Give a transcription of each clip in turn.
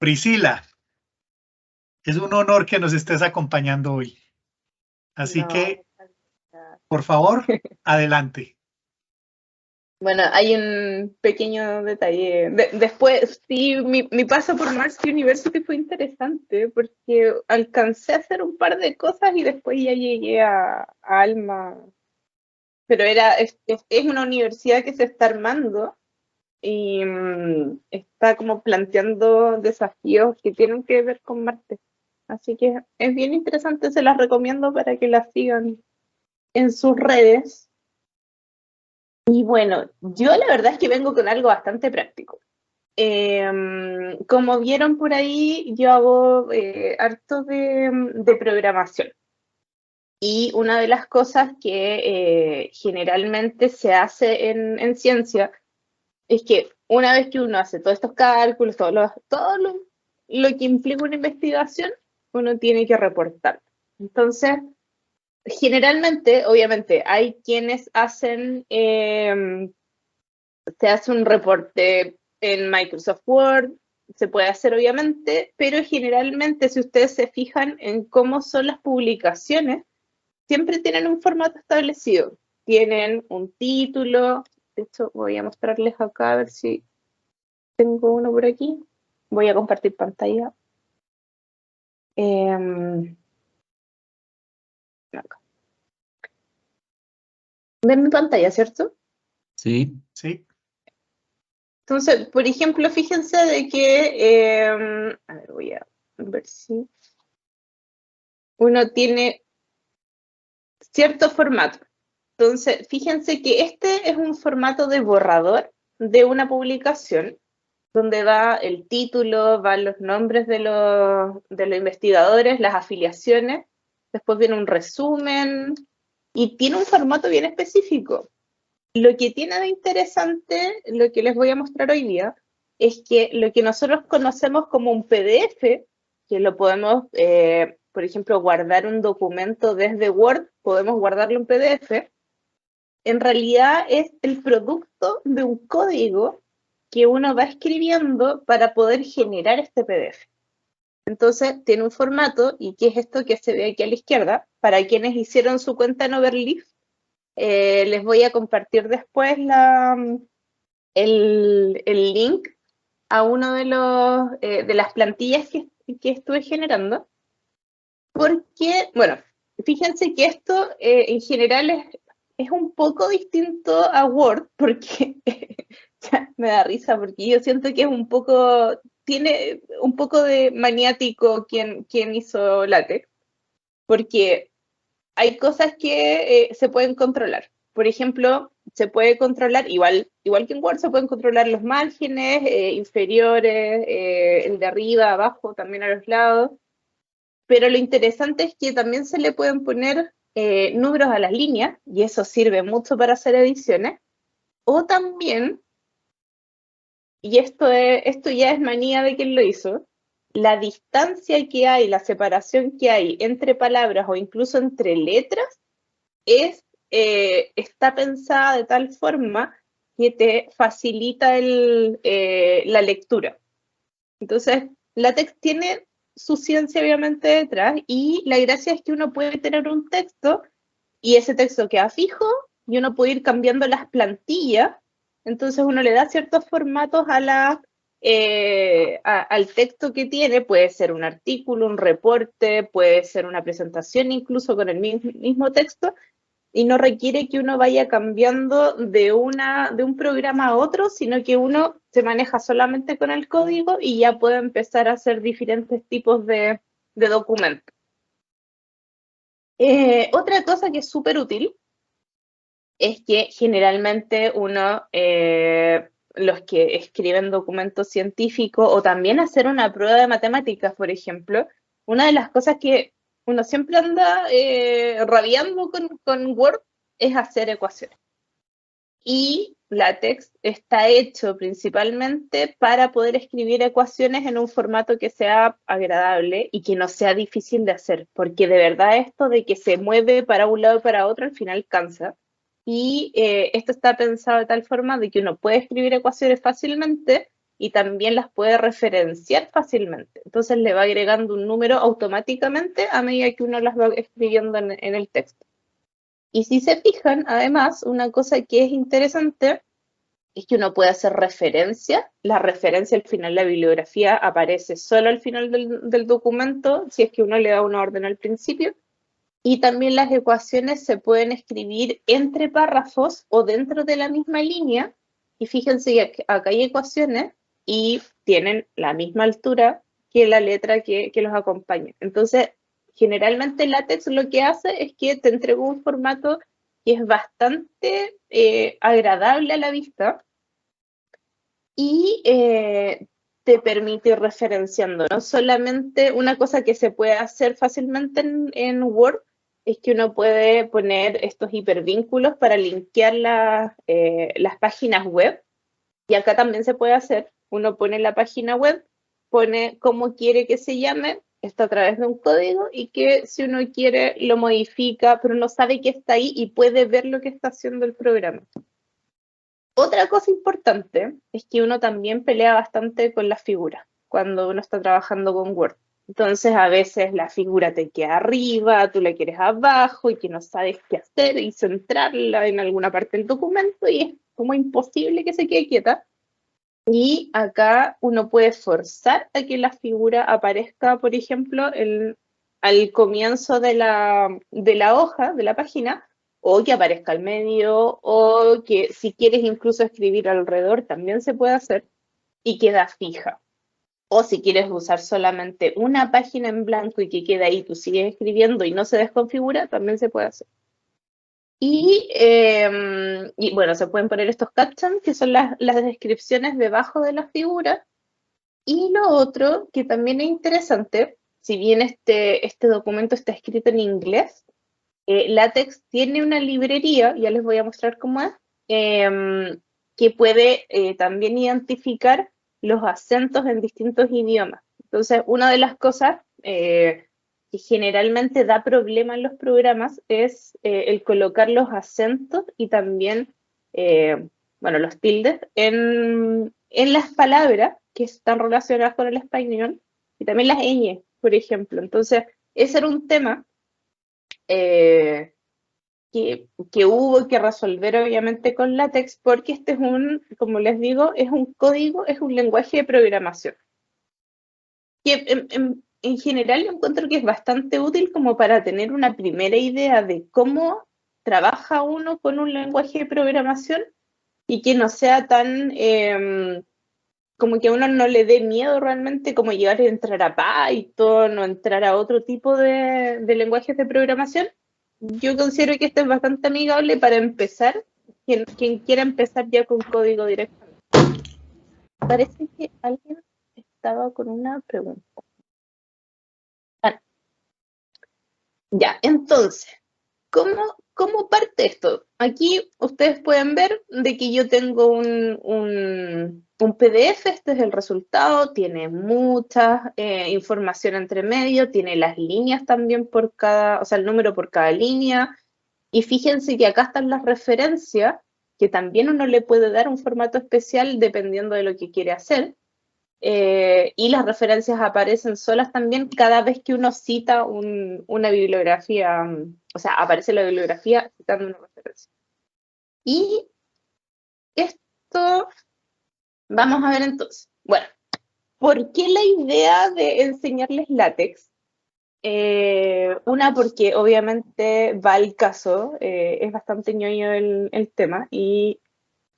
Priscila, es un honor que nos estés acompañando hoy. Así No, que, muchas gracias. por favor, adelante. Bueno, hay un pequeño detalle. Después, sí, mi paso por Mars University fue interesante porque alcancé a hacer un par de cosas y después ya llegué a Alma. Pero es una universidad que se está armando y está como planteando desafíos que tienen que ver con Marte. Así que es bien interesante, se las recomiendo para que las sigan en sus redes. Y bueno, yo la verdad es que vengo con algo bastante práctico. Como vieron por ahí, yo hago harto de programación. Y una de las cosas que generalmente se hace en ciencia es que una vez que uno hace todos estos cálculos, todo lo que implica una investigación, uno tiene que reportar. Entonces, generalmente, obviamente, hay quienes se hace un reporte en Microsoft Word, se puede hacer obviamente, pero generalmente si ustedes se fijan en cómo son las publicaciones, siempre tienen un formato establecido. Tienen un título, de hecho voy a mostrarles acá a ver si tengo uno por aquí. Voy a compartir pantalla. Acá. ¿Ven mi pantalla, cierto? Sí. Sí. Entonces, por ejemplo, fíjense de que, a ver, voy a ver si uno tiene cierto formato. Entonces, fíjense que este es un formato de borrador de una publicación donde va el título, van los nombres de los investigadores, las afiliaciones, después viene un resumen y tiene un formato bien específico. Lo que tiene de interesante, lo que les voy a mostrar hoy día, es que lo que nosotros conocemos como un PDF, que lo podemos, por ejemplo, guardar un documento desde Word, podemos guardarlo en PDF, en realidad es el producto de un código que uno va escribiendo para poder generar este PDF. Entonces, tiene un formato, y ¿qué es esto que se ve aquí a la izquierda? Para quienes hicieron su cuenta en Overleaf, les voy a compartir después el link a uno de las plantillas que estuve generando. Porque, bueno, fíjense que esto en general es un poco distinto a Word, porque ya me da risa, porque yo siento que es tiene un poco de maniático quien hizo LaTeX, porque hay cosas que se pueden controlar. Por ejemplo, se puede controlar, igual que en Word, se pueden controlar los márgenes inferiores, el de arriba, abajo, también a los lados. Pero lo interesante es que también se le pueden poner números a las líneas, y eso sirve mucho para hacer ediciones. O también, y esto ya es manía de quien lo hizo, la distancia que hay, la separación que hay entre palabras o incluso entre letras, está pensada de tal forma que te facilita la lectura. Entonces, LaTeX tiene su ciencia obviamente detrás, y la gracia es que uno puede tener un texto y ese texto queda fijo y uno puede ir cambiando las plantillas. Entonces uno le da ciertos formatos al texto que tiene. Puede ser un artículo, un reporte, puede ser una presentación incluso con el mismo texto, y no requiere que uno vaya cambiando de un programa a otro, sino que uno se maneja solamente con el código y ya puede empezar a hacer diferentes tipos de documentos. Otra cosa que es súper útil es que generalmente los que escriben documentos científicos, o también hacer una prueba de matemáticas, por ejemplo, una de las cosas que uno siempre anda rabiando con Word es hacer ecuaciones. Y LaTeX está hecho principalmente para poder escribir ecuaciones en un formato que sea agradable y que no sea difícil de hacer, porque de verdad esto de que se mueve para un lado y para otro al final cansa. Y esto está pensado de tal forma de que uno puede escribir ecuaciones fácilmente, y también las puede referenciar fácilmente. Entonces le va agregando un número automáticamente a medida que uno las va escribiendo en el texto. Y si se fijan, además, una cosa que es interesante es que uno puede hacer referencia. La referencia al final, la bibliografía aparece solo al final del documento, si es que uno le da una orden al principio. Y también las ecuaciones se pueden escribir entre párrafos o dentro de la misma línea. Y fíjense que acá hay ecuaciones y tienen la misma altura que la letra que los acompaña. Entonces, generalmente LaTeX lo que hace es que te entrega un formato que es bastante agradable a la vista y te permite ir referenciando. No solamente una cosa que se puede hacer fácilmente en Word es que uno puede poner estos hipervínculos para linkear las páginas web, y acá también se puede hacer. Uno pone la página web, pone cómo quiere que se llame, está a través de un código, y que si uno quiere lo modifica, pero no sabe que está ahí y puede ver lo que está haciendo el programa. Otra cosa importante es que uno también pelea bastante con las figuras cuando uno está trabajando con Word. Entonces a veces la figura te queda arriba, tú la quieres abajo y que no sabes qué hacer y centrarla en alguna parte del documento y es como imposible que se quede quieta. Y acá uno puede forzar a que la figura aparezca, por ejemplo, al comienzo de la hoja, de la página, o que aparezca al medio, o que si quieres incluso escribir alrededor también se puede hacer y queda fija. O si quieres usar solamente una página en blanco y que quede ahí, tú sigues escribiendo y no se desconfigura, también se puede hacer. Y bueno, se pueden poner estos captions, que son las descripciones debajo de la figura. Y lo otro, que también es interesante, si bien este documento está escrito en inglés, LaTeX tiene una librería, ya les voy a mostrar cómo es, que puede también identificar los acentos en distintos idiomas. Entonces, una de las cosas que generalmente da problema en los programas es el colocar los acentos y también, bueno, los tildes en las palabras que están relacionadas con el español y también las ñ, por ejemplo. Entonces, ese era un tema que hubo que resolver obviamente con LaTeX, porque este es como les digo, es un código, es un lenguaje de programación. Que en general yo encuentro que es bastante útil como para tener una primera idea de cómo trabaja uno con un lenguaje de programación y que no sea tan como que a uno no le dé miedo realmente como llegar a entrar a Python o entrar a otro tipo de lenguajes de programación. Yo considero que este es bastante amigable para empezar, quien quiera empezar ya con código directamente. Parece que alguien estaba con una pregunta. Ya, entonces, ¿cómo parte esto? Aquí ustedes pueden ver de que yo tengo un PDF, este es el resultado, tiene mucha información entre medio, tiene las líneas también por cada, o sea, el número por cada línea, y fíjense que acá están las referencias, que también uno le puede dar un formato especial dependiendo de lo que quiere hacer. Y las referencias aparecen solas también cada vez que uno cita una bibliografía, o sea, aparece la bibliografía citando una referencia. Y esto, vamos a ver entonces. Bueno, ¿por qué la idea de enseñarles LaTeX? Una, porque obviamente va al caso, es bastante ñoño el tema, y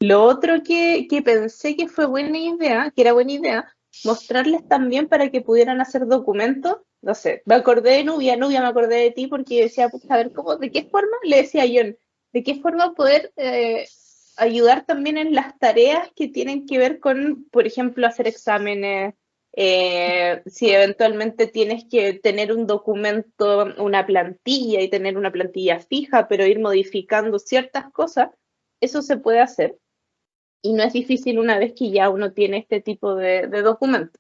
lo otro que pensé que fue buena idea, que era buena idea, mostrarles también para que pudieran hacer documentos. No sé, me acordé de Nubia, me acordé de ti porque decía, pues, a ver, ¿de qué forma? Le decía a John, ¿de qué forma poder ayudar también en las tareas que tienen que ver con, por ejemplo, hacer exámenes? Si eventualmente tienes que tener un documento, una plantilla y tener una plantilla fija, pero ir modificando ciertas cosas, eso se puede hacer. Y no es difícil una vez que ya uno tiene este tipo de documento.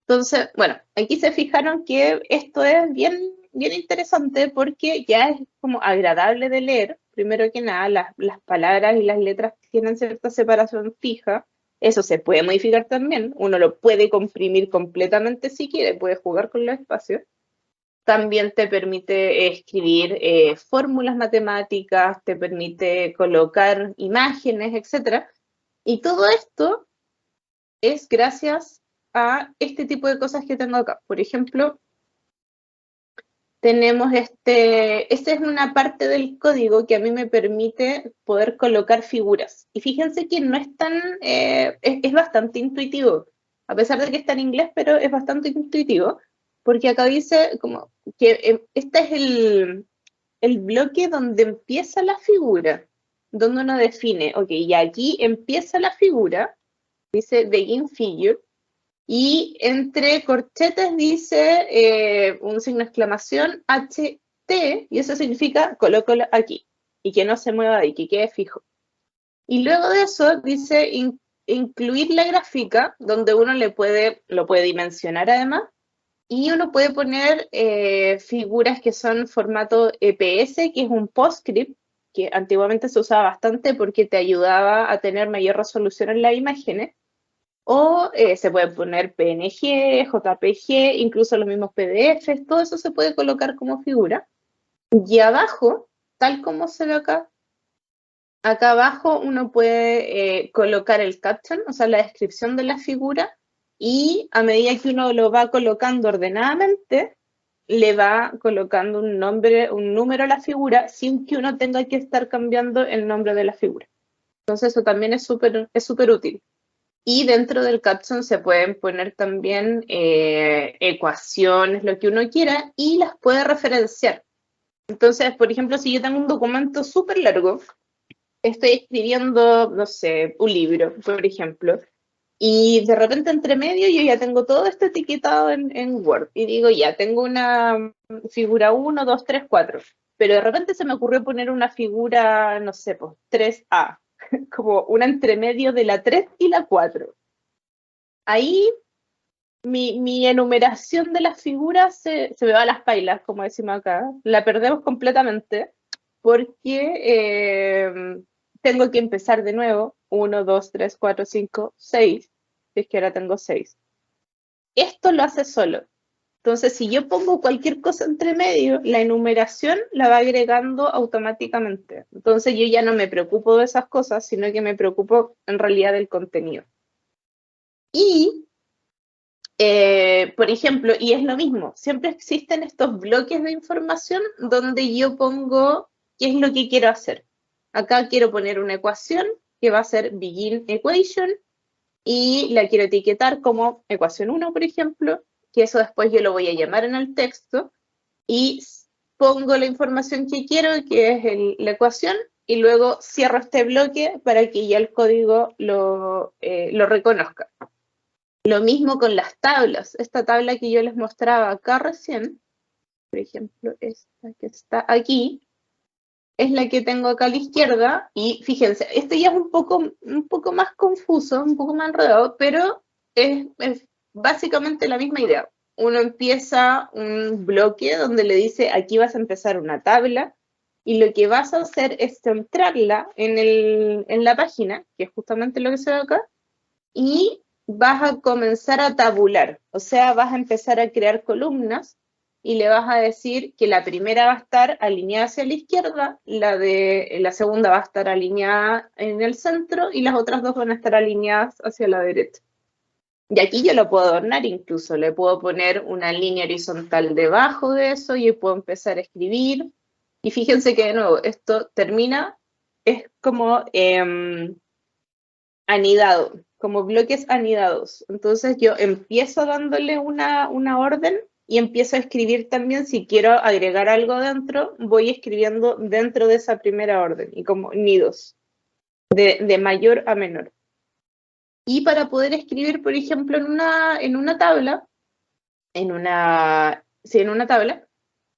Entonces, bueno, aquí se fijaron que esto es bien interesante porque ya es como agradable de leer. Primero que nada, las palabras y las letras tienen cierta separación fija. Eso se puede modificar también. Uno lo puede comprimir completamente si quiere, puede jugar con los espacios. También te permite escribir fórmulas matemáticas, te permite colocar imágenes, etc. Y todo esto es gracias a este tipo de cosas que tengo acá. Por ejemplo, tenemos esta es una parte del código que a mí me permite poder colocar figuras. Y fíjense que no es tan, es bastante intuitivo, a pesar de que está en inglés, pero es bastante intuitivo, porque acá dice como que este es el bloque donde empieza la figura, donde uno define, ok, y aquí empieza la figura, dice begin figure, y entre corchetes dice un signo de exclamación HT, y eso significa colócalo aquí, y que no se mueva de ahí, que quede fijo. Y luego de eso dice incluir la gráfica, donde uno lo puede dimensionar además, y uno puede poner figuras que son formato EPS, que es un PostScript, que antiguamente se usaba bastante porque te ayudaba a tener mayor resolución en las imágenes. O se puede poner PNG, JPG, incluso los mismos PDFs, todo eso se puede colocar como figura. Y abajo, tal como se ve acá, acá abajo uno puede colocar el caption, o sea, la descripción de la figura, y a medida que uno lo va colocando ordenadamente, le va colocando un nombre, un número a la figura, sin que uno tenga que estar cambiando el nombre de la figura. Entonces eso también es súper útil. Y dentro del caption se pueden poner también ecuaciones, lo que uno quiera, y las puede referenciar. Entonces, por ejemplo, si yo tengo un documento súper largo, estoy escribiendo, no sé, un libro, por ejemplo, y de repente entre medio yo ya tengo todo esto etiquetado en Word, y digo, ya, tengo una figura 1, 2, 3, 4, pero de repente se me ocurrió poner una figura, no sé, pues 3A, como una entre medio de la 3 y la 4. Ahí mi enumeración de las figuras se me va a las pailas, como decimos acá. La perdemos completamente porque tengo que empezar de nuevo. 1, 2, 3, 4, 5, 6. Si es que ahora tengo 6. Esto lo hace solo. Entonces, si yo pongo cualquier cosa entre medio, la enumeración la va agregando automáticamente. Entonces, yo ya no me preocupo de esas cosas, sino que me preocupo en realidad del contenido. Y por ejemplo, y es lo mismo, siempre existen estos bloques de información donde yo pongo qué es lo que quiero hacer. Acá quiero poner una ecuación que va a ser begin equation y la quiero etiquetar como ecuación 1, por ejemplo, que eso después yo lo voy a llamar en el texto y pongo la información que quiero, que es la ecuación, y luego cierro este bloque para que ya el código lo reconozca. Lo mismo con las tablas. Esta tabla que yo les mostraba acá recién, por ejemplo, esta que está aquí, es la que tengo acá a la izquierda. Y fíjense, este ya es un poco más confuso, un poco más enredado, pero es básicamente la misma idea. Uno empieza un bloque donde le dice, aquí vas a empezar una tabla, y lo que vas a hacer es centrarla en la página, que es justamente lo que se ve acá, y vas a comenzar a tabular, o sea, vas a empezar a crear columnas y le vas a decir que la primera va a estar alineada hacia la izquierda, la segunda va a estar alineada en el centro y las otras dos van a estar alineadas hacia la derecha. Y aquí yo lo puedo adornar incluso, le puedo poner una línea horizontal debajo de eso y puedo empezar a escribir. Y fíjense que de nuevo, esto termina, es como anidado, como bloques anidados. Entonces yo empiezo dándole una orden y empiezo a escribir también, si quiero agregar algo dentro, voy escribiendo dentro de esa primera orden y como nidos, de mayor a menor. Y para poder escribir, por ejemplo, en una tabla, en una tabla,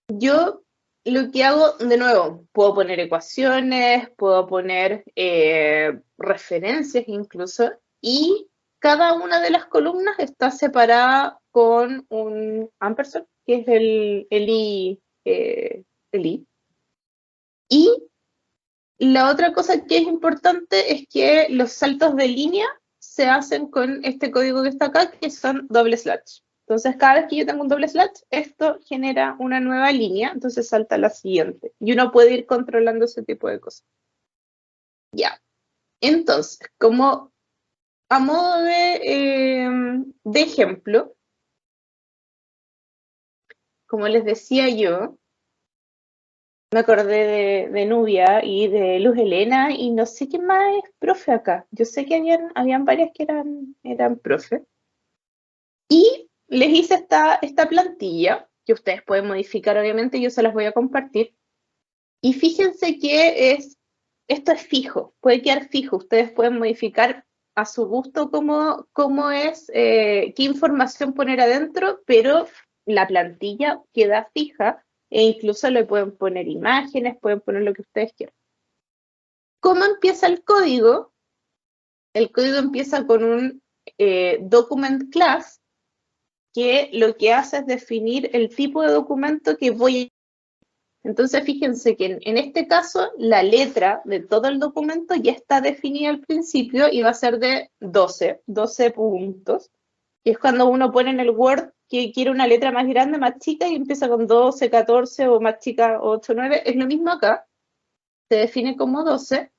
yo lo que hago, de nuevo, puedo poner ecuaciones, puedo poner referencias incluso, y cada una de las columnas está separada con un ampersand, que es el i. Y la otra cosa que es importante es que los saltos de línea se hacen con este código que está acá, que son doble slash. Entonces, cada vez que yo tengo un doble slash, esto genera una nueva línea, entonces salta a la siguiente. Y uno puede ir controlando ese tipo de cosas. Ya. Entonces, como a modo de ejemplo, como les decía yo, me acordé de Nubia y de Luz Helena y no sé quién más es profe acá. Yo sé que habían varias que eran profe. Y les hice esta plantilla que ustedes pueden modificar, obviamente, yo se las voy a compartir. Y fíjense que esto es fijo, puede quedar fijo. Ustedes pueden modificar a su gusto cómo es, qué información poner adentro, pero la plantilla queda fija e incluso le pueden poner imágenes, pueden poner lo que ustedes quieran. ¿Cómo empieza el código? El código empieza con un document class que lo que hace es definir el tipo de documento que voy a. Entonces, fíjense que en este caso la letra de todo el documento ya está definida al principio y va a ser de 12 puntos. Y es cuando uno pone en el Word que quiere una letra más grande, más chica, y empieza con 12, 14 o más chica, 8, 9. Es lo mismo acá. Se define como 12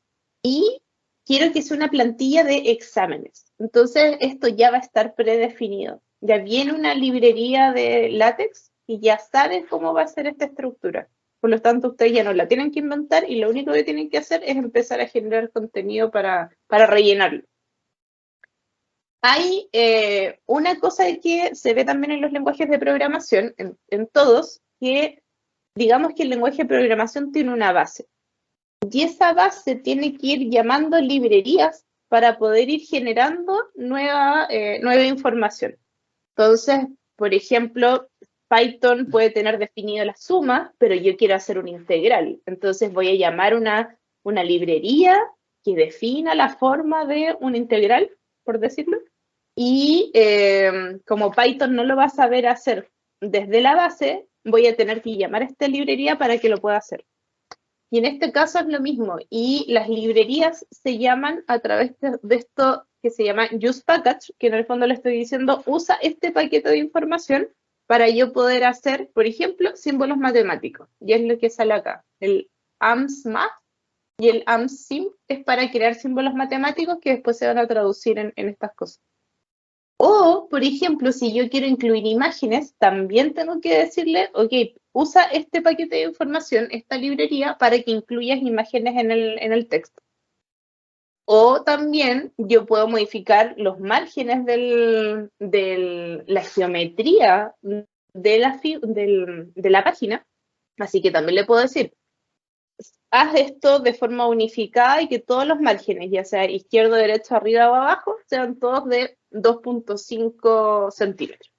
y quiero que sea una plantilla de exámenes. Entonces, esto ya va a estar predefinido. Ya viene una librería de látex y ya saben cómo va a ser esta estructura. Por lo tanto, ustedes ya no la tienen que inventar y lo único que tienen que hacer es empezar a generar contenido para rellenarlo. Hay una cosa que se ve también en los lenguajes de programación, en todos, que digamos que el lenguaje de programación tiene una base. Y esa base tiene que ir llamando librerías para poder ir generando nueva información. Entonces, por ejemplo, Python puede tener definido la suma, pero yo quiero hacer una integral. Entonces voy a llamar una librería que defina la forma de una integral, por decirlo. Y como Python no lo va a saber hacer desde la base, voy a tener que llamar a esta librería para que lo pueda hacer. Y en este caso es lo mismo. Y las librerías se llaman a través de esto que se llama usePackage, que en el fondo le estoy diciendo, usa este paquete de información para yo poder hacer, por ejemplo, símbolos matemáticos. Y es lo que sale acá. El AMSMath y el AMSIM es para crear símbolos matemáticos que después se van a traducir en estas cosas. O, por ejemplo, si yo quiero incluir imágenes, también tengo que decirle, ok, usa este paquete de información, esta librería, para que incluyas imágenes en el texto. O también yo puedo modificar los márgenes de la geometría de la página. Así que también le puedo decir, haz esto de forma unificada y que todos los márgenes, ya sea izquierdo, derecho, arriba o abajo, sean todos de 2.5 centímetros.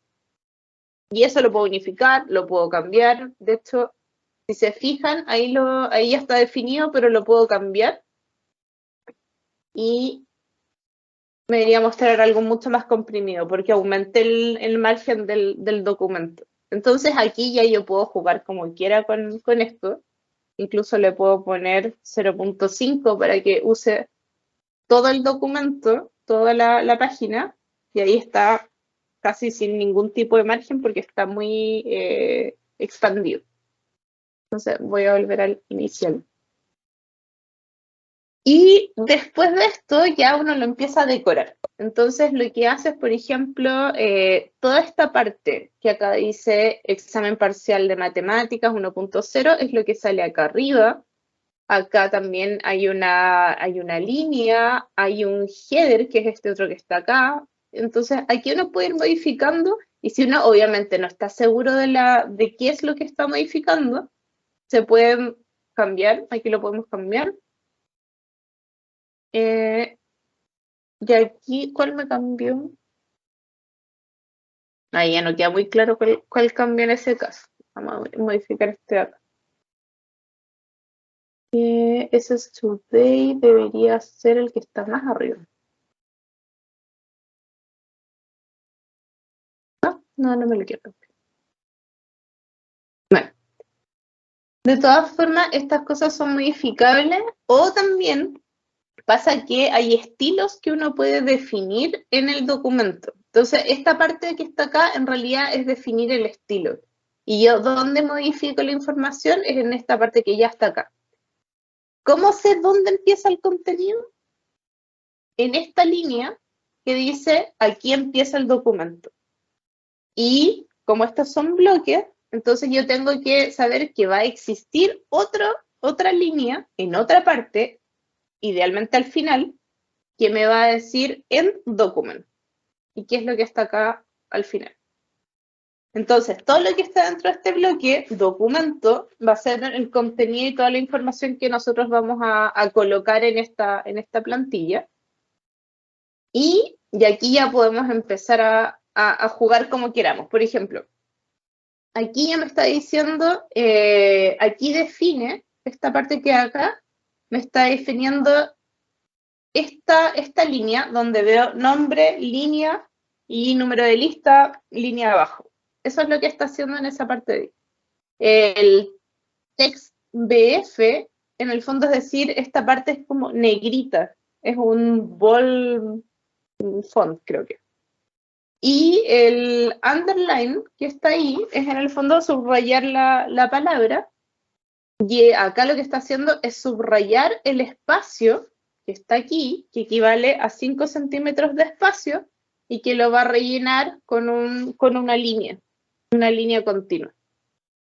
Y eso lo puedo unificar, lo puedo cambiar. De hecho, si se fijan, ahí ya está definido, pero lo puedo cambiar. Y me debería mostrar algo mucho más comprimido, porque aumenté el margen del documento. Entonces aquí ya yo puedo jugar como quiera con esto. Incluso le puedo poner 0.5 para que use todo el documento, toda la página, y ahí está casi sin ningún tipo de margen porque está muy expandido. Entonces voy a volver al inicial. Y después de esto ya uno lo empieza a decorar. Entonces lo que hace es, por ejemplo, toda esta parte que acá dice examen parcial de matemáticas 1.0 es lo que sale acá arriba. Acá también hay una línea, hay un header, que es este otro que está acá. Entonces, aquí uno puede ir modificando, y si uno obviamente no está seguro de qué es lo que está modificando, se puede cambiar, aquí lo podemos cambiar. Y aquí, ¿cuál me cambió? Ahí ya no queda muy claro cuál cambió en ese caso. Vamos a modificar este de acá. Ese es Today, debería ser el que está más arriba. No me lo quiero cambiar. Bueno, de todas formas, estas cosas son modificables o también pasa que hay estilos que uno puede definir en el documento. Entonces, esta parte que está acá en realidad es definir el estilo. Y yo, ¿dónde modifico la información? Es en esta parte que ya está acá. ¿Cómo sé dónde empieza el contenido? En esta línea que dice, aquí empieza el documento. Y como estos son bloques, entonces yo tengo que saber que va a existir otra línea en otra parte, idealmente al final, que me va a decir en document. ¿Y qué es lo que está acá al final? Entonces, todo lo que está dentro de este bloque, documento, va a ser el contenido y toda la información que nosotros vamos a colocar en esta plantilla. Y aquí ya podemos empezar a jugar como queramos. Por ejemplo, aquí ya me está diciendo, aquí define, esta parte que acá, me está definiendo esta línea donde veo nombre, línea y número de lista, línea abajo. Eso es lo que está haciendo en esa parte de ahí. El text BF, en el fondo es decir, esta parte es como negrita, es un bold font, creo que. Y el underline que está ahí es en el fondo subrayar la palabra. Y acá lo que está haciendo es subrayar el espacio que está aquí, que equivale a 5 centímetros de espacio, y que lo va a rellenar con una línea continua.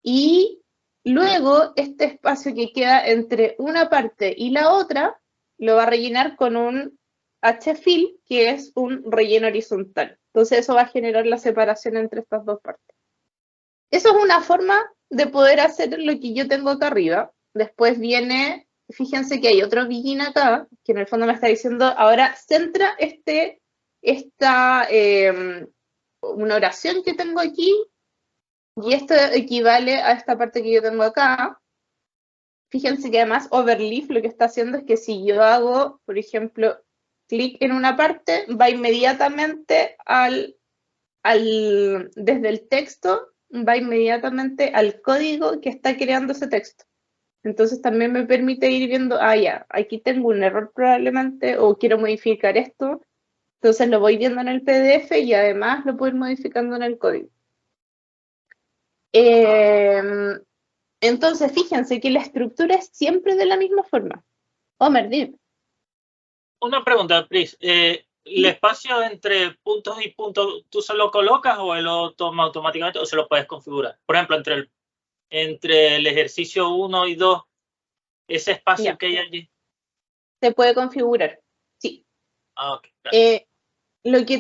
Y luego este espacio que queda entre una parte y la otra, lo va a rellenar con un H-fill, que es un relleno horizontal. Entonces eso va a generar la separación entre estas dos partes. Eso es una forma de poder hacer lo que yo tengo acá arriba. Después viene, fíjense que hay otro begin acá, que en el fondo me está diciendo, ahora centra una oración que tengo aquí, y esto equivale a esta parte que yo tengo acá. Fíjense que además overleaf lo que está haciendo es que si yo hago, por ejemplo, clic en una parte, va inmediatamente desde el texto, va inmediatamente al código que está creando ese texto. Entonces también me permite ir viendo, ya, aquí tengo un error probablemente, o quiero modificar esto. Entonces lo voy viendo en el PDF y además lo puedo ir modificando en el código. Entonces, fíjense que la estructura es siempre de la misma forma. Homer, dime. Una pregunta, Pris. ¿El espacio entre puntos y puntos, tú se lo colocas o él lo toma automáticamente o se lo puedes configurar? Por ejemplo, entre el ejercicio 1 y 2, ese espacio que hay allí. Se puede configurar, sí. Ok, lo que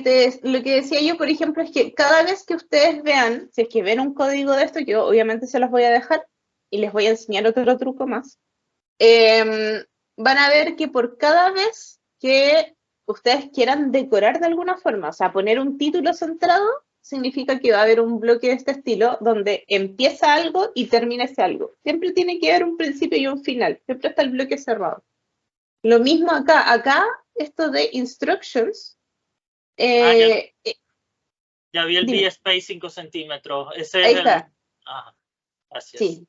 decía yo, por ejemplo, es que cada vez que ustedes vean, si es que ven un código de esto, yo obviamente se los voy a dejar y les voy a enseñar otro truco más. Van a ver que por cada vez que ustedes quieran decorar de alguna forma, o sea, poner un título centrado, significa que va a haber un bloque de este estilo donde empieza algo y termina ese algo. Siempre tiene que haber un principio y un final, siempre está el bloque cerrado. Lo mismo acá esto de instructions. Ya vi el DSpace 5 centímetros. Ese ahí es está. Gracias. Sí.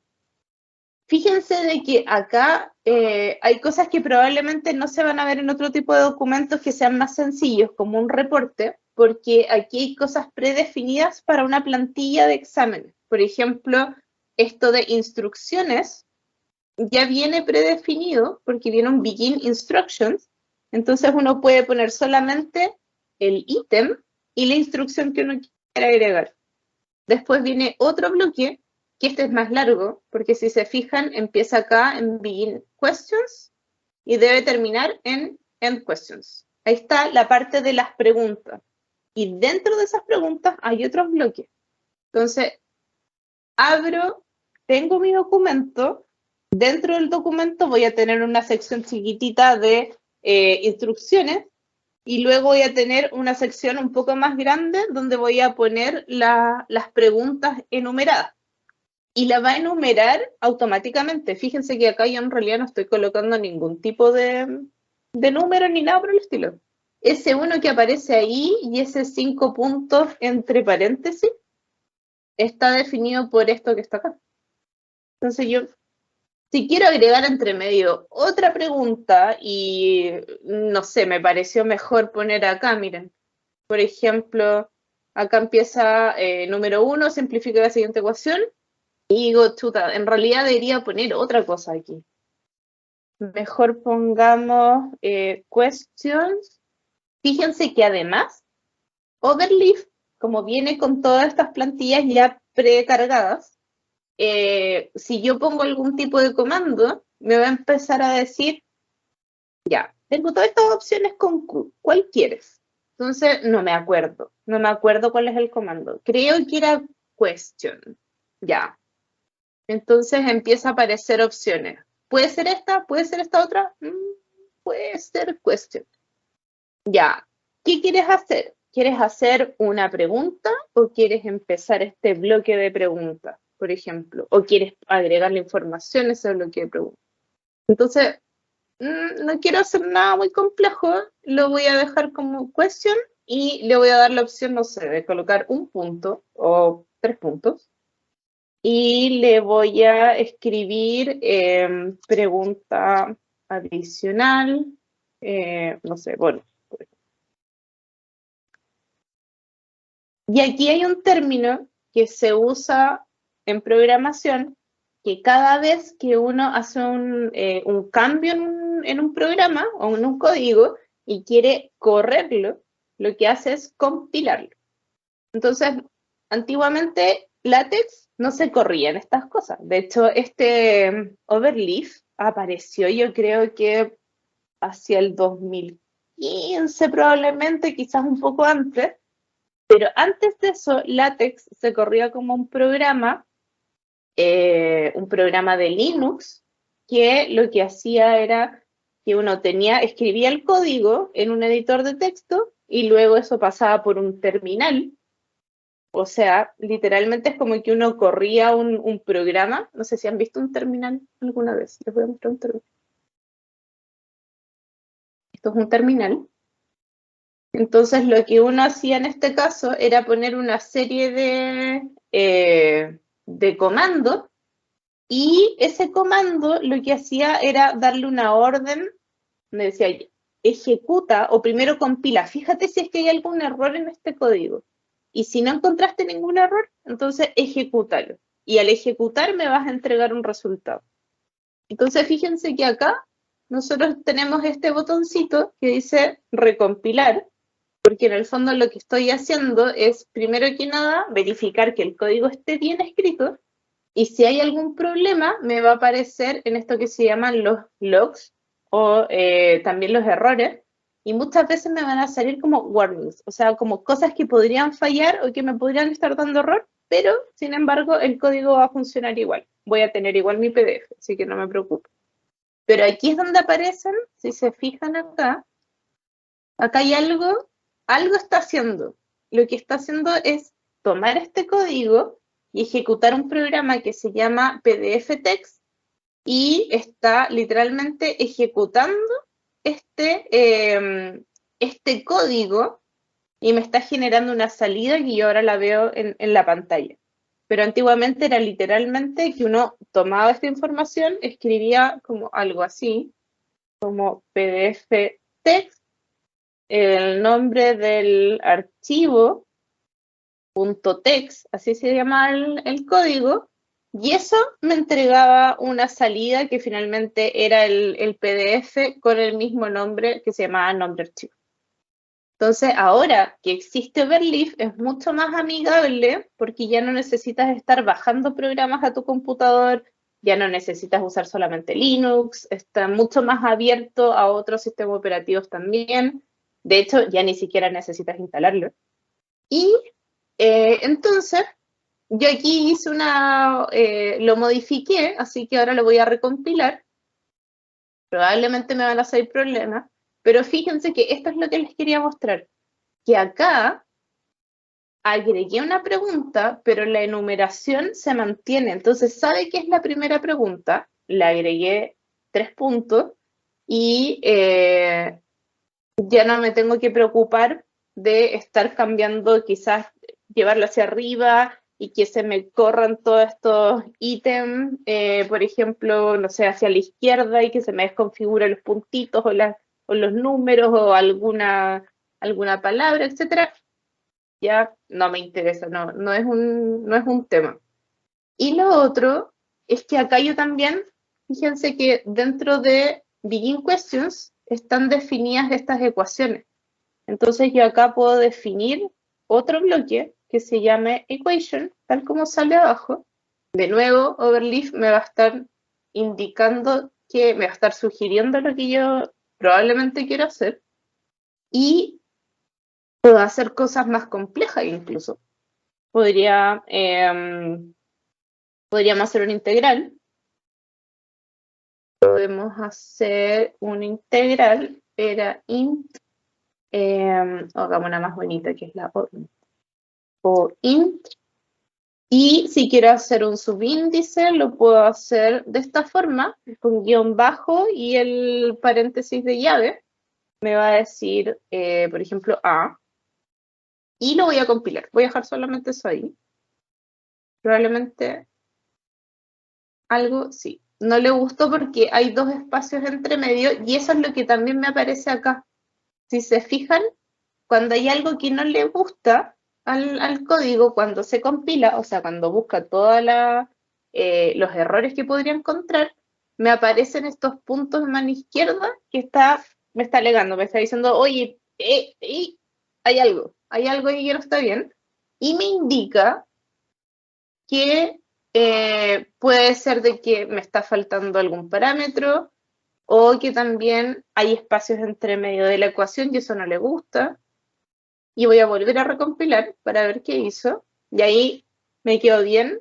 Fíjense de que acá hay cosas que probablemente no se van a ver en otro tipo de documentos que sean más sencillos, como un reporte, porque aquí hay cosas predefinidas para una plantilla de exámenes. Por ejemplo, esto de instrucciones ya viene predefinido porque viene un begin instructions, entonces uno puede poner solamente el ítem y la instrucción que uno quiera agregar. Después viene otro bloque, que este es más largo, porque si se fijan, empieza acá en begin questions y debe terminar en end questions. Ahí está la parte de las preguntas. Y dentro de esas preguntas hay otros bloques. Entonces, tengo mi documento. Dentro del documento voy a tener una sección chiquitita de instrucciones, y luego voy a tener una sección un poco más grande donde voy a poner las preguntas enumeradas. Y la va a enumerar automáticamente. Fíjense que acá yo en realidad no estoy colocando ningún tipo de número ni nada por el estilo. Ese 1 que aparece ahí y ese 5 puntos entre paréntesis está definido por esto que está acá. Entonces yo Si quiero agregar entre medio otra pregunta y, no sé, me pareció mejor poner acá, miren. Por ejemplo, acá empieza número 1, simplifica la siguiente ecuación. Y digo, chuta, en realidad debería poner otra cosa aquí. Mejor pongamos questions. Fíjense que además, Overleaf, como viene con todas estas plantillas ya precargadas, si yo pongo algún tipo de comando, me va a empezar a decir, ya, tengo todas estas opciones con Q, ¿cuál quieres? Entonces, no me acuerdo cuál es el comando. Creo que era question, ya. Entonces empieza a aparecer opciones. ¿Puede ser esta? ¿Puede ser esta otra? Puede ser question. Ya, ¿qué quieres hacer? ¿Quieres hacer una pregunta o quieres empezar este bloque de preguntas, por ejemplo? ¿O quieres agregar la información a ese bloque de preguntas? Entonces, no quiero hacer nada muy complejo, lo voy a dejar como question y le voy a dar la opción, no sé, de colocar un punto o 3 puntos. Y le voy a escribir pregunta adicional, no sé, bueno. Y aquí hay un término que se usa en programación, que cada vez que uno hace un cambio en un programa o en un código y quiere correrlo, lo que hace es compilarlo. Entonces, antiguamente LaTeX no se corrían estas cosas. De hecho, este Overleaf apareció, yo creo que hacia el 2015 probablemente, quizás un poco antes, pero antes de eso, LaTeX se corría como un programa de Linux, que lo que hacía era que uno escribía el código en un editor de texto y luego eso pasaba por un terminal. O sea, literalmente es como que uno corría un programa. No sé si han visto un terminal alguna vez. Les voy a mostrar un terminal. Esto es un terminal. Entonces, lo que uno hacía en este caso era poner una serie de comandos y ese comando lo que hacía era darle una orden donde decía ejecuta o primero compila. Fíjate si es que hay algún error en este código. Y si no encontraste ningún error, entonces ejecútalo. Y al ejecutar me vas a entregar un resultado. Entonces fíjense que acá nosotros tenemos este botoncito que dice recompilar, porque en el fondo lo que estoy haciendo es, primero que nada, verificar que el código esté bien escrito, y si hay algún problema, me va a aparecer en esto que se llaman los logs, o también los errores, y muchas veces me van a salir como warnings, o sea, como cosas que podrían fallar o que me podrían estar dando error, pero, sin embargo, el código va a funcionar igual. Voy a tener igual mi PDF, así que no me preocupo. Pero aquí es donde aparecen, si se fijan acá hay algo está haciendo. Lo que está haciendo es tomar este código y ejecutar un programa que se llama PDF Text y está literalmente ejecutando este código y me está generando una salida que yo ahora la veo en la pantalla. Pero antiguamente era literalmente que uno tomaba esta información, escribía como algo así, como PDF Text, el nombre del archivo, .text, así se llama el código, y eso me entregaba una salida que finalmente era el PDF con el mismo nombre que se llamaba nombre archivo. Entonces, ahora que existe Overleaf, es mucho más amigable porque ya no necesitas estar bajando programas a tu computador, ya no necesitas usar solamente Linux, está mucho más abierto a otros sistemas operativos también. De hecho, ya ni siquiera necesitas instalarlo. Y entonces, yo aquí hice lo modifiqué, así que ahora lo voy a recompilar. Probablemente me van a salir problemas, pero fíjense que esto es lo que les quería mostrar, que acá agregué una pregunta, pero la enumeración se mantiene. Entonces, ¿sabe qué es la primera pregunta? Le agregué 3 puntos y ya no me tengo que preocupar de estar cambiando, quizás llevarlo hacia arriba y que se me corran todos estos ítems, por ejemplo, no sé, hacia la izquierda y que se me desconfiguren los puntitos o los números o alguna palabra, etcétera, ya no me interesa, no es un tema. Y lo otro es que acá yo también, fíjense que dentro de Begin Questions están definidas estas ecuaciones. Entonces yo acá puedo definir otro bloque que se llame Equation, tal como sale abajo. De nuevo, Overleaf me va a estar indicando me va a estar sugiriendo lo que yo probablemente quiero hacer. Y puedo hacer cosas más complejas incluso. Podríamos hacer una integral. Podemos hacer una integral, era int, hagamos una más bonita que es la o int. Y si quiero hacer un subíndice, lo puedo hacer de esta forma, con guión bajo y el paréntesis de llave. Me va a decir, por ejemplo, A. Y lo voy a compilar. Voy a dejar solamente eso ahí. Probablemente algo, sí. No le gustó porque hay dos espacios entre medio y eso es lo que también me aparece acá. Si se fijan, cuando hay algo que no le gusta al código, cuando se compila, o sea, cuando busca todos los errores que podría encontrar, me aparecen estos puntos en mano izquierda que me está alegando, me está diciendo, oye, hay algo que no está bien, y me indica que puede ser de que me está faltando algún parámetro o que también hay espacios entre medio de la ecuación y eso no le gusta. Y voy a volver a recompilar para ver qué hizo. Y ahí me quedó bien.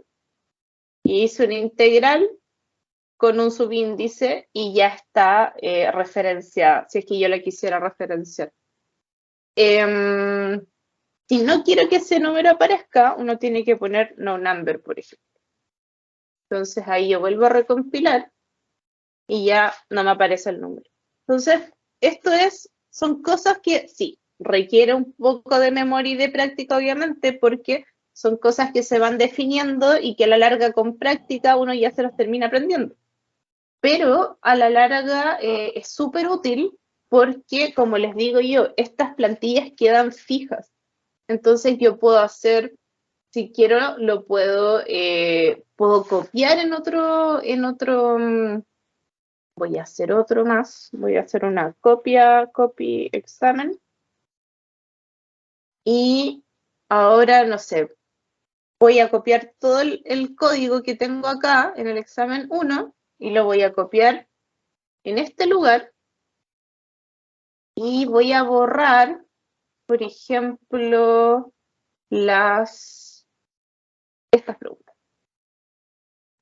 Y hice una integral con un subíndice y ya está referenciada, si es que yo la quisiera referenciar. Si no quiero que ese número aparezca, uno tiene que poner no number, por ejemplo. Entonces ahí yo vuelvo a recompilar y ya no me aparece el número. Entonces, son cosas que sí, requiere un poco de memoria y de práctica, obviamente, porque son cosas que se van definiendo y que a la larga con práctica uno ya se los termina aprendiendo. Pero a la larga es súper útil porque, como les digo yo, estas plantillas quedan fijas. Entonces yo puedo hacer, si quiero, lo puedo copiar en otro, voy a hacer otro más, voy a hacer una copy examen. Y ahora, no sé, voy a copiar todo el código que tengo acá en el examen 1 y lo voy a copiar en este lugar y voy a borrar, por ejemplo, estas preguntas.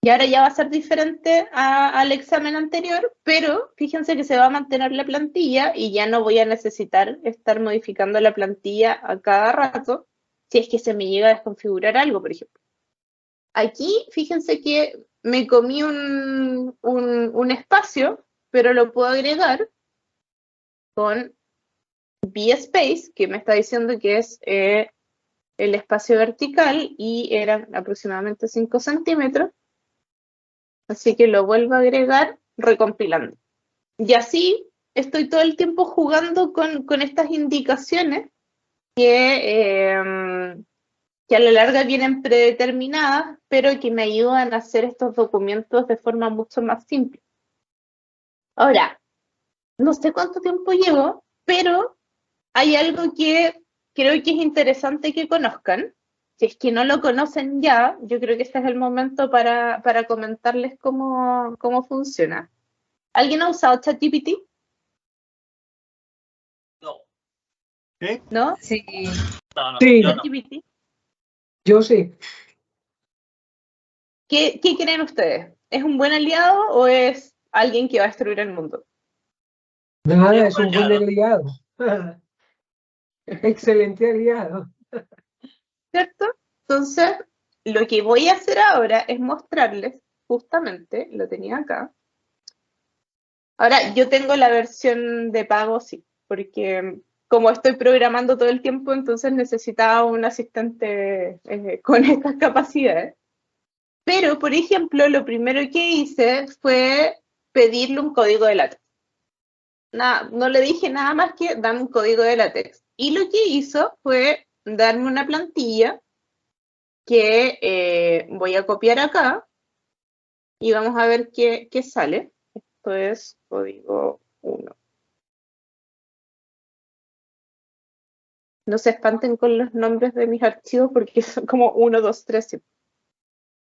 Y ahora ya va a ser diferente al examen anterior, pero fíjense que se va a mantener la plantilla y ya no voy a necesitar estar modificando la plantilla a cada rato si es que se me llega a desconfigurar algo, por ejemplo. Aquí, fíjense que me comí un espacio, pero lo puedo agregar con VSpace, que me está diciendo que es el espacio vertical y eran aproximadamente 5 centímetros. Así que lo vuelvo a agregar recompilando. Y así estoy todo el tiempo jugando con estas indicaciones que a la larga vienen predeterminadas, pero que me ayudan a hacer estos documentos de forma mucho más simple. Ahora, no sé cuánto tiempo llevo, pero hay algo que creo que es interesante que conozcan. Si es que no lo conocen ya, yo creo que este es el momento para comentarles cómo funciona. ¿Alguien ha usado ChatGPT? No. ¿Sí? ¿No? Sí. No, Sí. yo no. ChatGPT. Yo sí. ¿Qué creen ustedes? ¿Es un buen aliado o es alguien que va a destruir el mundo? Nada, Es es un un buen aliado. aliado. Excelente aliado. ¿Cierto? Entonces, lo que voy a hacer ahora es mostrarles, justamente, lo tenía acá. Ahora, yo tengo la versión de pago, sí, porque como estoy programando todo el tiempo, entonces necesitaba un asistente con estas capacidades. Pero, por ejemplo, lo primero que hice fue pedirle un código de LaTeX. Nada, no le dije nada más que dame un código de LaTeX. Y lo que hizo fue darme una plantilla que voy a copiar acá y vamos a ver qué sale. Esto es código 1. No se espanten con los nombres de mis archivos porque son como 1, 2, 3.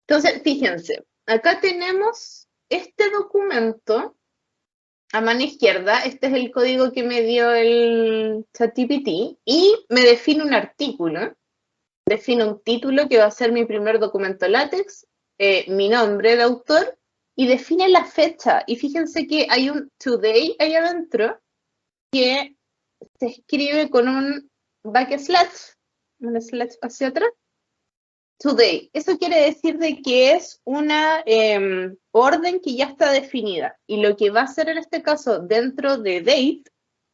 Entonces, fíjense, acá tenemos este documento a mano izquierda. Este es el código que me dio el ChatGPT y me define un artículo. Define un título que va a ser mi primer documento LaTeX, mi nombre de autor y define la fecha. Y fíjense que hay un today ahí adentro que se escribe con un backslash, un slash hacia atrás. Today. Eso quiere decir de que es una orden que ya está definida. Y lo que va a hacer en este caso dentro de date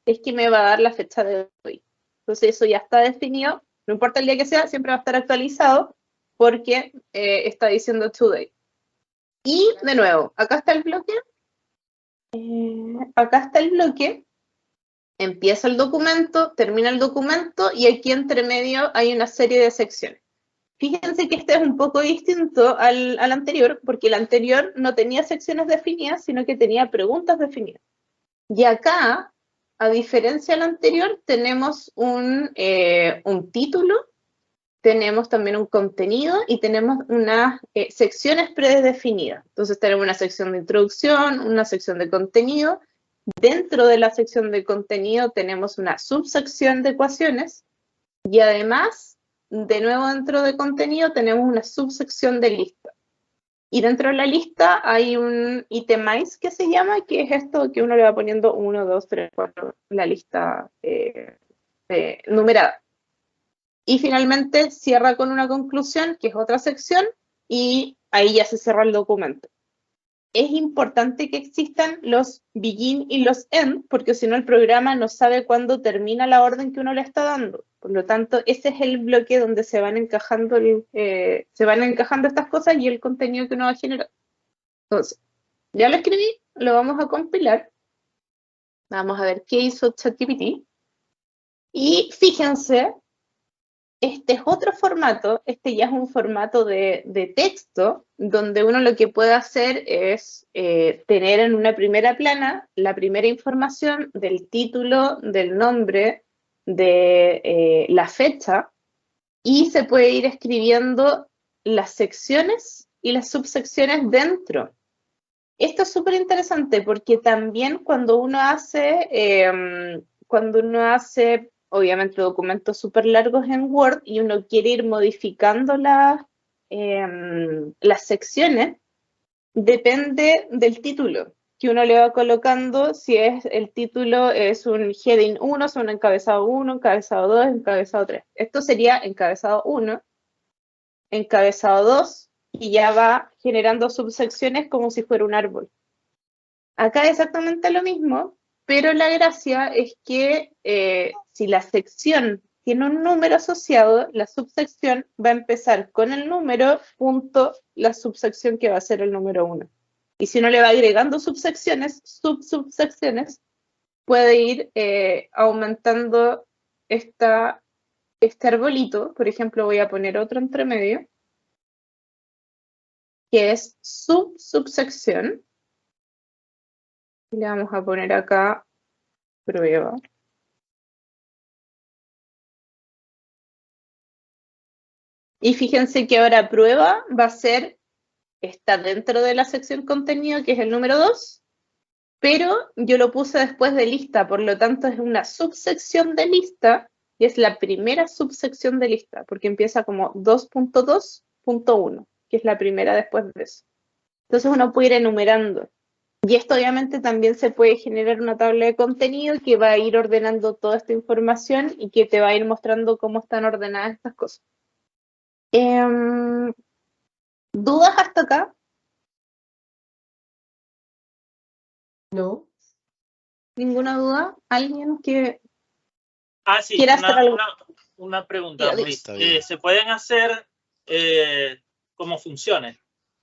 es que me va a dar la fecha de hoy. Entonces eso ya está definido. No importa el día que sea, siempre va a estar actualizado porque está diciendo today. Y de nuevo, acá está el bloque. Acá está el bloque. Empieza el documento, termina el documento y aquí entre medio hay una serie de secciones. Fíjense que este es un poco distinto al anterior, porque el anterior no tenía secciones definidas, sino que tenía preguntas definidas. Y acá, a diferencia del anterior, tenemos un título, tenemos también un contenido y tenemos unas secciones predefinidas. Entonces tenemos una sección de introducción, una sección de contenido. Dentro de la sección de contenido tenemos una subsección de ecuaciones y además, de nuevo dentro de contenido tenemos una subsección de lista. Y dentro de la lista hay un itemize que se llama, que es esto que uno le va poniendo 1, 2, 3, 4, la lista numerada. Y finalmente cierra con una conclusión, que es otra sección, y ahí ya se cierra el documento. Es importante que existan los begin y los end, porque si no el programa no sabe cuándo termina la orden que uno le está dando. Por lo tanto, ese es el bloque donde se van encajando estas cosas y el contenido que uno va a generar. Entonces, ya lo escribí, lo vamos a compilar. Vamos a ver qué hizo ChatGPT. Y fíjense, este es otro formato, este ya es un formato de texto, donde uno lo que puede hacer es tener en una primera plana la primera información del título, del nombre, de la fecha, y se puede ir escribiendo las secciones y las subsecciones dentro. Esto es súper interesante porque también cuando uno hace obviamente documentos súper largos en Word y uno quiere ir modificando las secciones, depende del título que uno le va colocando. Si el título es un heading 1, son encabezado 1, encabezado 2, encabezado 3. Esto sería encabezado 1, encabezado 2, y ya va generando subsecciones como si fuera un árbol. Acá es exactamente lo mismo, pero la gracia es que si la sección tiene un número asociado, la subsección va a empezar con el número, punto, la subsección que va a ser el número 1. Y si uno le va agregando subsecciones, subsecciones, puede ir aumentando este arbolito. Por ejemplo, voy a poner otro entre medio, que es subsección. Le vamos a poner acá prueba. Y fíjense que ahora prueba va a ser, está dentro de la sección contenido, que es el número 2, pero yo lo puse después de lista, por lo tanto es una subsección de lista, y es la primera subsección de lista, porque empieza como 2.2.1, que es la primera después de eso. Entonces uno puede ir enumerando. Y esto obviamente también se puede generar una tabla de contenido que va a ir ordenando toda esta información y que te va a ir mostrando cómo están ordenadas estas cosas. ¿Dudas hasta acá? No. ¿Ninguna duda? ¿Alguien que Ah, sí, quiere hacer algo. una pregunta, Dígame. Luis. Está bien. ¿Se pueden hacer como funciones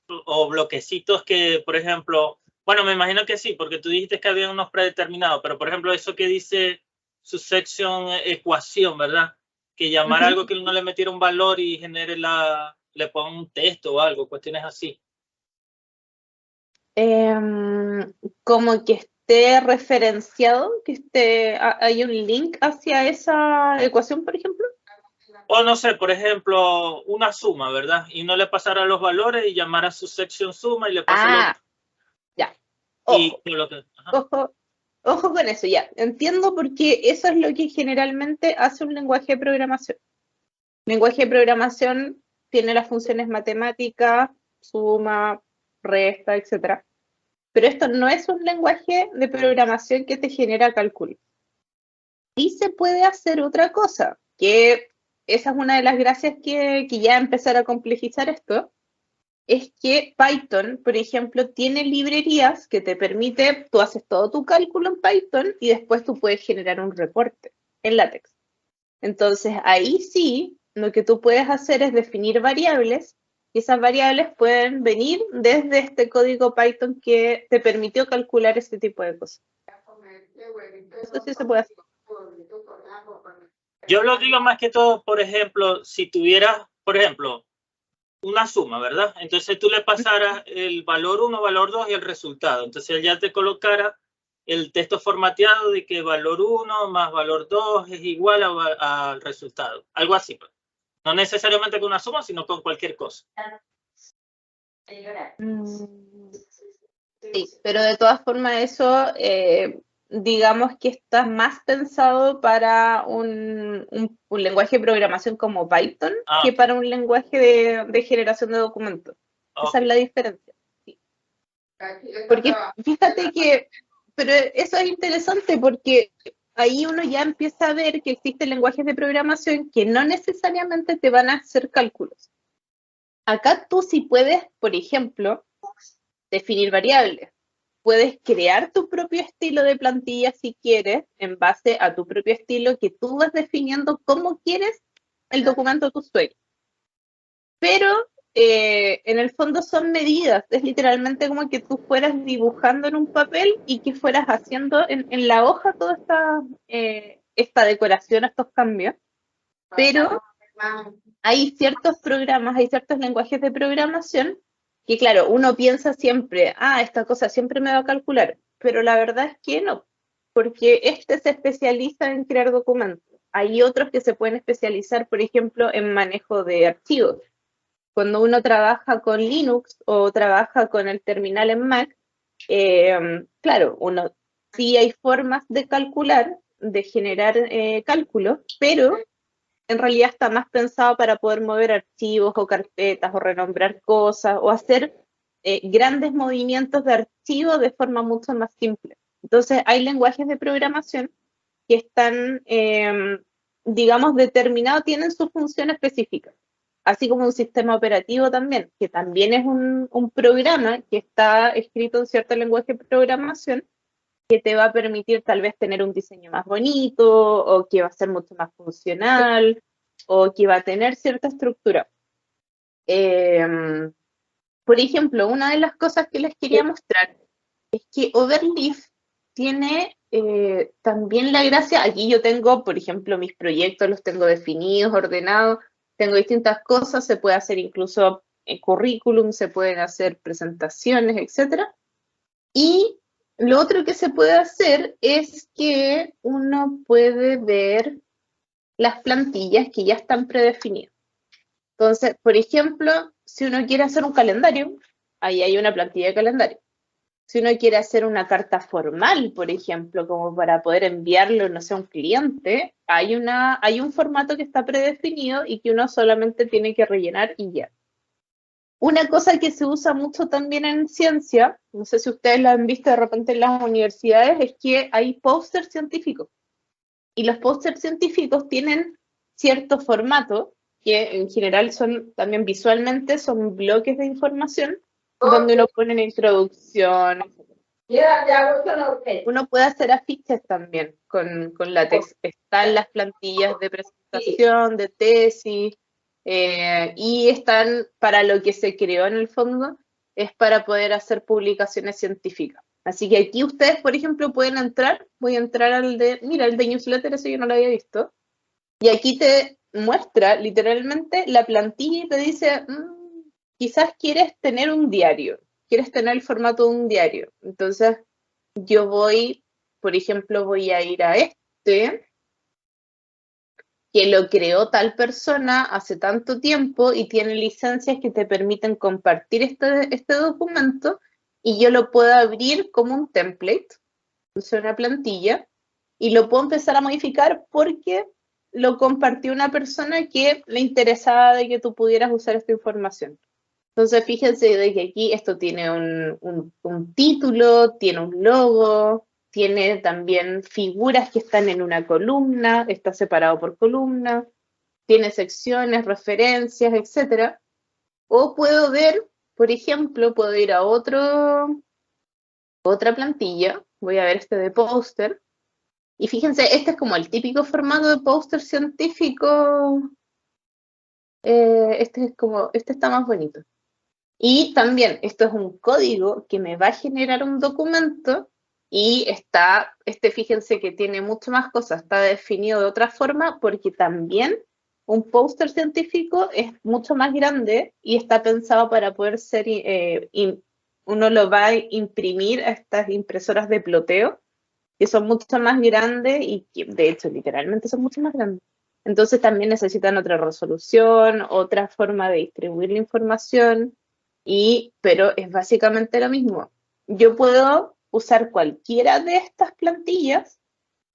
o bloquecitos que, por ejemplo, bueno, me imagino que sí, porque tú dijiste que había unos predeterminados, pero por ejemplo, eso que dice su sección ecuación, ¿verdad? Que llamar algo que uno le metiera un valor y genere le ponga un texto o algo, cuestiones así. Como que esté referenciado, hay un link hacia esa ecuación, por ejemplo. O no sé, por ejemplo, una suma, ¿verdad? Y no le pasara los valores y llamar a su sección suma y le pasa Ya. y Ojo, lo que. Ajá. ojo con eso, ya. Entiendo porque eso es lo que generalmente hace un lenguaje de programación. Lenguaje de programación tiene las funciones matemáticas, suma, resta, etc. Pero esto no es un lenguaje de programación que te genera cálculo. Y se puede hacer otra cosa, que esa es una de las gracias que ya empezar a complejizar esto, es que Python, por ejemplo, tiene librerías que te permite, tú haces todo tu cálculo en Python y después tú puedes generar un reporte en LaTeX. Entonces, ahí sí, lo que tú puedes hacer es definir variables y esas variables pueden venir desde este código Python que te permitió calcular este tipo de cosas. Eso sí se puede hacer. Yo lo digo más que todo, por ejemplo, si tuvieras, por ejemplo, una suma, ¿verdad? Entonces tú le pasaras el valor 1, valor 2 y el resultado. Entonces él ya te colocara el texto formateado de que valor 1 más valor 2 es igual al resultado. Algo así. Pues. No necesariamente con una suma, sino con cualquier cosa. Sí, pero de todas formas eso, digamos que está más pensado para un lenguaje de programación como Python que para un lenguaje de generación de documentos. Esa es la diferencia. Sí. Porque fíjate que, pero eso es interesante porque ahí uno ya empieza a ver que existen lenguajes de programación que no necesariamente te van a hacer cálculos. Acá tú sí puedes, por ejemplo, definir variables. Puedes crear tu propio estilo de plantilla si quieres, en base a tu propio estilo que tú vas definiendo cómo quieres el documento de tu sueño. Pero en el fondo son medidas, es literalmente como que tú fueras dibujando en un papel y que fueras haciendo en la hoja toda esta decoración, estos cambios. Pero hay ciertos programas, hay ciertos lenguajes de programación que, claro, uno piensa siempre, esta cosa siempre me va a calcular, pero la verdad es que no, porque este se especializa en crear documentos. Hay otros que se pueden especializar, por ejemplo, en manejo de archivos. Cuando uno trabaja con Linux o trabaja con el terminal en Mac, claro, sí hay formas de calcular, de generar cálculos, pero en realidad está más pensado para poder mover archivos o carpetas o renombrar cosas o hacer grandes movimientos de archivo de forma mucho más simple. Entonces, hay lenguajes de programación que están, digamos, determinados, tienen su función específica, así como un sistema operativo también, que también es un programa que está escrito en cierto lenguaje de programación que te va a permitir tal vez tener un diseño más bonito, o que va a ser mucho más funcional, o que va a tener cierta estructura. Por ejemplo, una de las cosas que les quería mostrar es que Overleaf tiene también la gracia, aquí yo tengo, por ejemplo, mis proyectos los tengo definidos, ordenados, tengo distintas cosas, se puede hacer incluso currículum, se pueden hacer presentaciones, etc. Y lo otro que se puede hacer es que uno puede ver las plantillas que ya están predefinidas. Entonces, por ejemplo, si uno quiere hacer un calendario, ahí hay una plantilla de calendario. Si uno quiere hacer una carta formal, por ejemplo, como para poder enviarlo, no sé, a un cliente, hay un formato que está predefinido y que uno solamente tiene que rellenar y ya. Una cosa que se usa mucho también en ciencia, no sé si ustedes la han visto de repente en las universidades, es que hay pósters científicos. Y los pósters científicos tienen cierto formato, que en general son también visualmente, son bloques de información, donde uno pone una introducción. Uno puede hacer afiches también con látex. Están las plantillas de presentación, de tesis, y están para lo que se creó en el fondo, es para poder hacer publicaciones científicas. Así que aquí ustedes, por ejemplo, pueden entrar, voy a entrar al de, mira, el de newsletter, ese yo no lo había visto, y aquí te muestra literalmente la plantilla y te dice, quizás quieres tener un diario, quieres tener el formato de un diario. Entonces, yo voy, por ejemplo, voy a ir a este, que lo creó tal persona hace tanto tiempo y tiene licencias que te permiten compartir este documento, y yo lo puedo abrir como un template, una plantilla, y lo puedo empezar a modificar porque lo compartió una persona que le interesaba de que tú pudieras usar esta información. Entonces, fíjense de que aquí esto tiene un título, tiene un logo, tiene también figuras que están en una columna, está separado por columna, tiene secciones, referencias, etc. O puedo ver, por ejemplo, puedo ir a otra plantilla, voy a ver este de póster, y fíjense, este es como el típico formato de póster científico, este está más bonito. Y también, esto es un código que me va a generar un documento, y fíjense que tiene mucho más cosas, está definido de otra forma, porque también un póster científico es mucho más grande y está pensado para poder ser, uno lo va a imprimir a estas impresoras de ploteo, que son mucho más grandes y que, de hecho, literalmente son mucho más grandes. Entonces también necesitan otra resolución, otra forma de distribuir la información. Pero es básicamente lo mismo. Yo puedo usar cualquiera de estas plantillas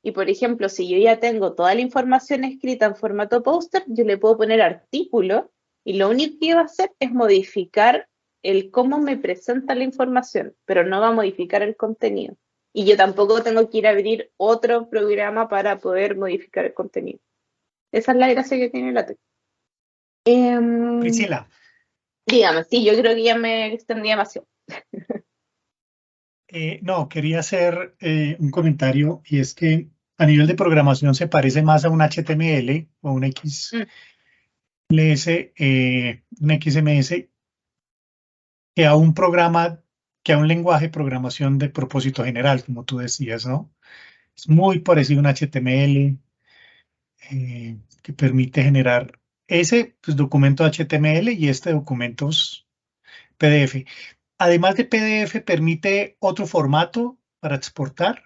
y, por ejemplo, si yo ya tengo toda la información escrita en formato póster, yo le puedo poner artículo y lo único que va a hacer es modificar el cómo me presenta la información, pero no va a modificar el contenido. Y yo tampoco tengo que ir a abrir otro programa para poder modificar el contenido. Esa es la gracia que tiene LaTeX. Priscila. Dígame, sí, yo creo que ya me extendí demasiado. No, quería hacer un comentario, y es que a nivel de programación se parece más a un HTML o un XMS que a un programa, que a un lenguaje de programación de propósito general, como tú decías, ¿no? Es muy parecido a un HTML que permite generar ese documento HTML y este documentos PDF. Además de PDF, ¿permite otro formato para exportar?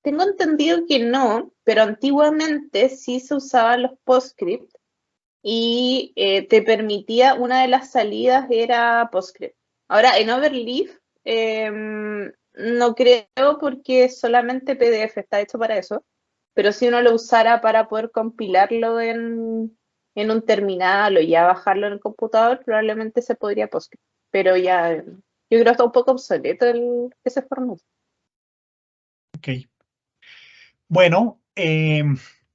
Tengo entendido que no, pero antiguamente sí se usaban los PostScript y te permitía, una de las salidas era PostScript. Ahora, en Overleaf no creo, porque solamente PDF está hecho para eso, pero si uno lo usara para poder compilarlo en un terminal o ya bajarlo en el computador, probablemente se podría PostScript. Pero ya, yo creo que está un poco obsoleto ese formato. Ok. Bueno,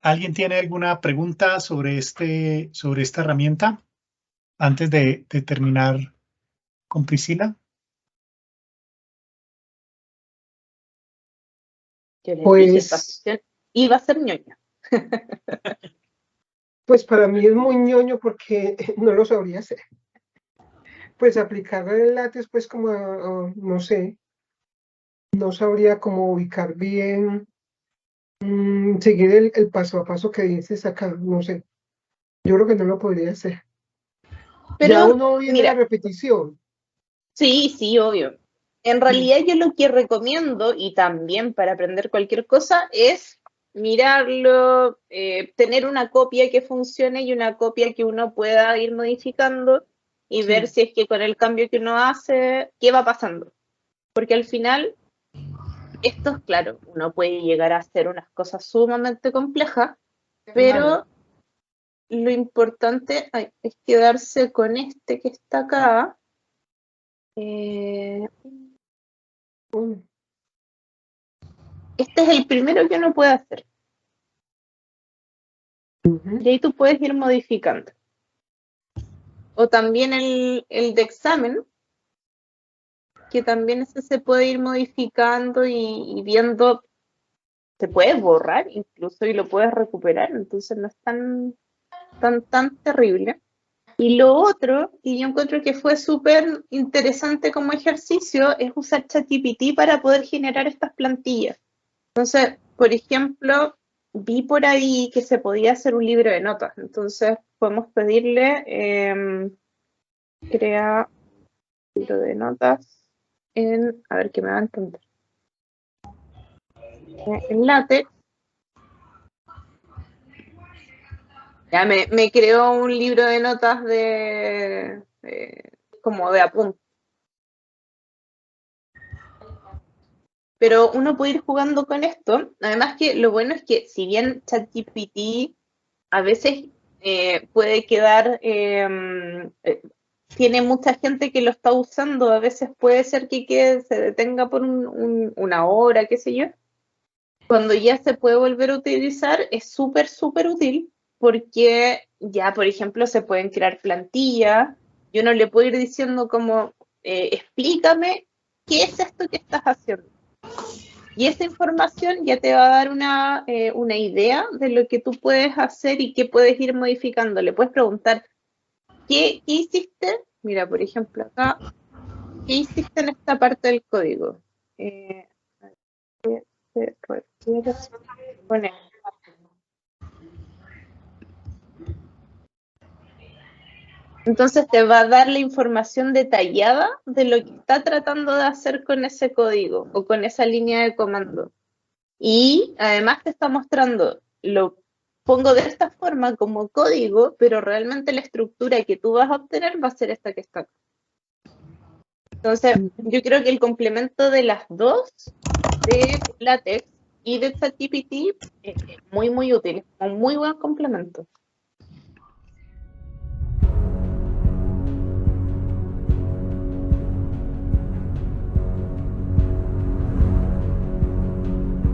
¿alguien tiene alguna pregunta sobre esta herramienta antes de terminar con Priscila? Yo les Pues, dije, iba a ser ñoña. pues para mí es muy ñoño porque no lo sabría hacer. Pues aplicar el látex, pues como, no sé, no sabría cómo ubicar bien, seguir el paso a paso que dices acá, no sé. Yo creo que no lo podría hacer. Pero, Ya uno viene la mira, repetición. sí, obvio. En realidad yo lo que recomiendo, y también para aprender cualquier cosa, es mirarlo, tener una copia que funcione y una copia que uno pueda ir modificando y Sí. ver si es que con el cambio que uno hace, qué va pasando. Porque al final, esto es claro, uno puede llegar a hacer unas cosas sumamente complejas, pero lo importante es quedarse con este que está acá. Este es el primero que uno puede hacer. Y ahí tú puedes ir modificando. O también el de examen, porque también ese se puede ir modificando y viendo, se puede borrar incluso y lo puedes recuperar, entonces no es tan terrible. Y lo otro, y yo encuentro que fue súper interesante como ejercicio, es usar ChatGPT para poder generar estas plantillas. Entonces, por ejemplo, vi por ahí que se podía hacer un libro de notas. Entonces, podemos pedirle, crea libro de notas a ver qué me va a entender. En LaTeX. Ya me creó un libro de notas como de apuntes. Pero uno puede ir jugando con esto. Además que lo bueno es que si bien ChatGPT a veces puede quedar, tiene mucha gente que lo está usando, a veces puede ser que se detenga por una hora, qué sé yo. Cuando ya se puede volver a utilizar, es súper útil porque ya, por ejemplo, se pueden crear plantillas y uno le puede ir diciendo como, explícame qué es esto que estás haciendo. Y esa información ya te va a dar una idea de lo que tú puedes hacer y qué puedes ir modificando. Le puedes preguntar, ¿qué hiciste? Mira, por ejemplo, acá, ¿qué hiciste en esta parte del código? ¿Qué se requiere poner? Entonces te va a dar la información detallada de lo que está tratando de hacer con ese código o con esa línea de comando. Y además te está mostrando, lo pongo de esta forma como código, pero realmente la estructura que tú vas a obtener va a ser esta que está acá. Entonces, yo creo que el complemento de las dos, de LaTeX y de ChatGPT, es muy útil, es un muy buen complemento.